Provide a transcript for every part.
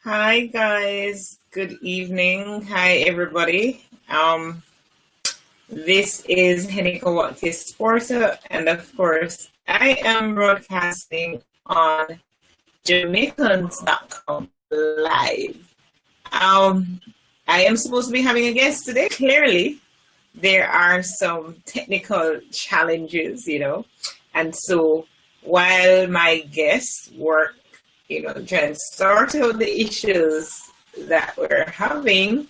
Hi guys, good evening. Hi everybody. This is Heniko Watkis Porter, and of course, I am broadcasting on Jamaicans.com live. I am supposed to be having a guest today. Clearly, there are some technical challenges, and so while my guests work trying to sort out the issues that we're having,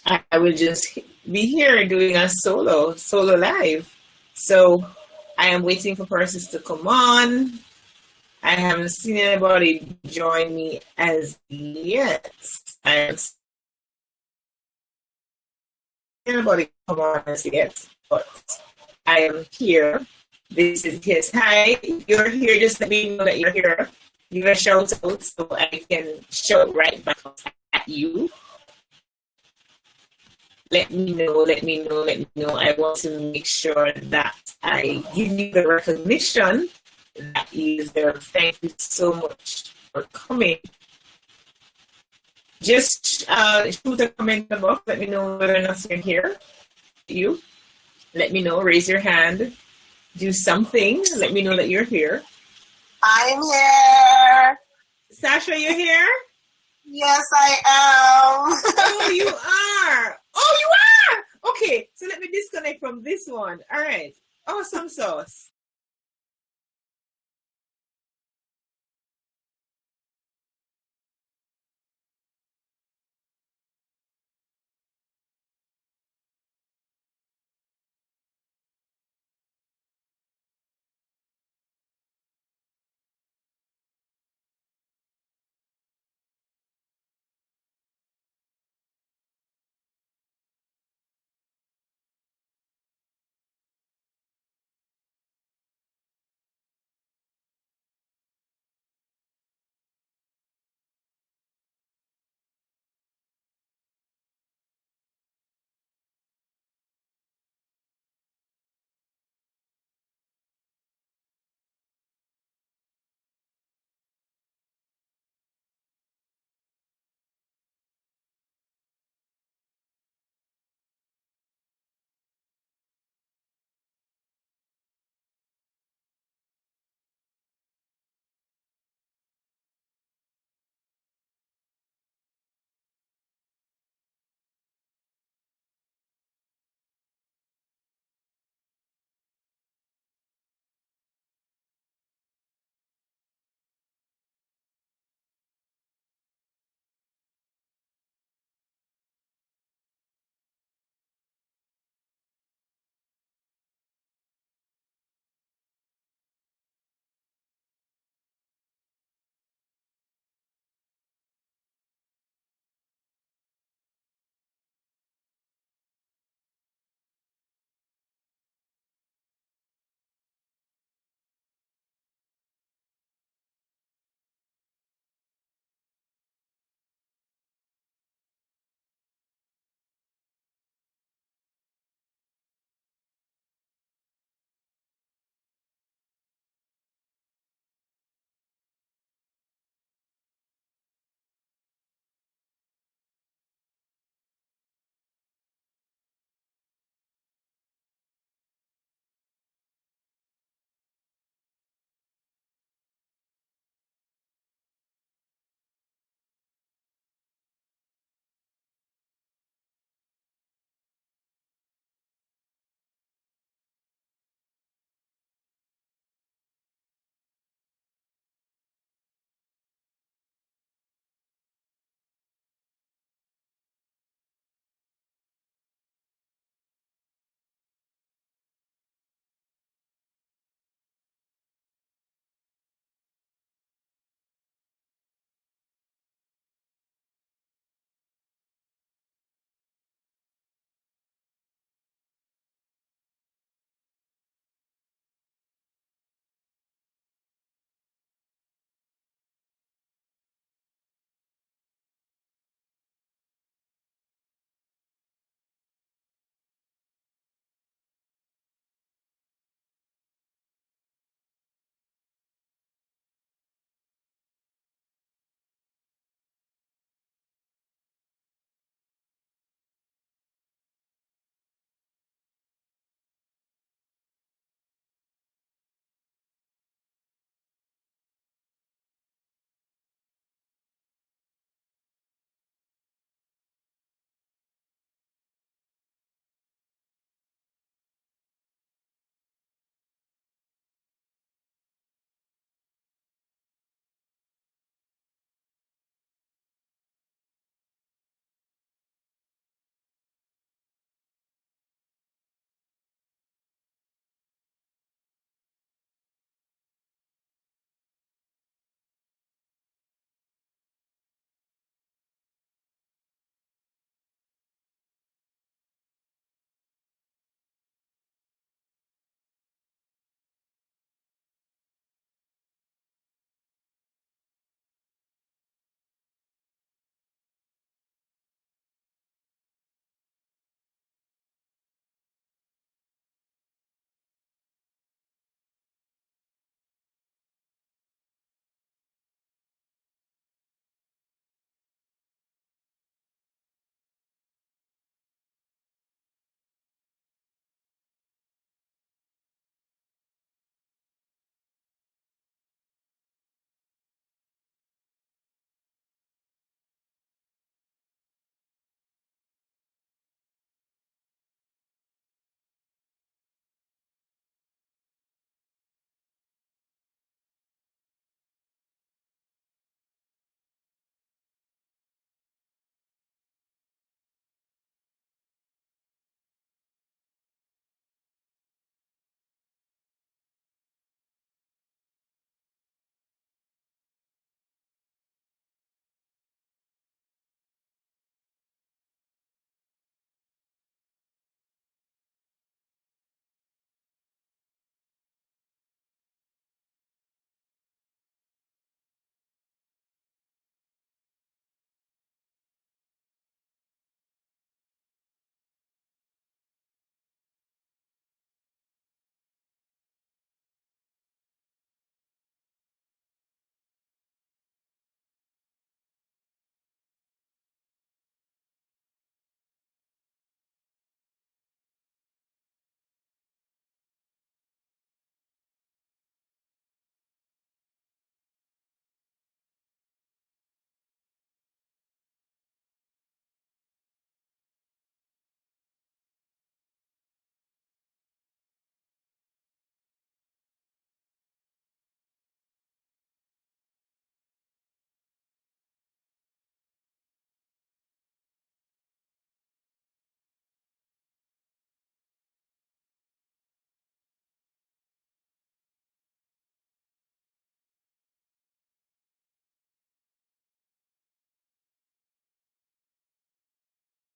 I will just be here doing a solo live. So I am waiting for persons to come on. I haven't seen anybody join me as yet. I haven't seen anybody come on as yet, but I am here. This is his. Hi, if you're here, just let me know that you're here. Give a shout out so I can shout right back at you. Let me know. I want to make sure that I give you the recognition that is there. Thank you so much for coming. Just shoot a comment above. Let me know whether or not you're here. You. Let me know. Raise your hand. Do something. Let me know that you're here. I'm here. Sasha, you're here? Yes, I am. Oh, you are. Oh, you are. Okay, so let me disconnect from this one. All right. Awesome sauce.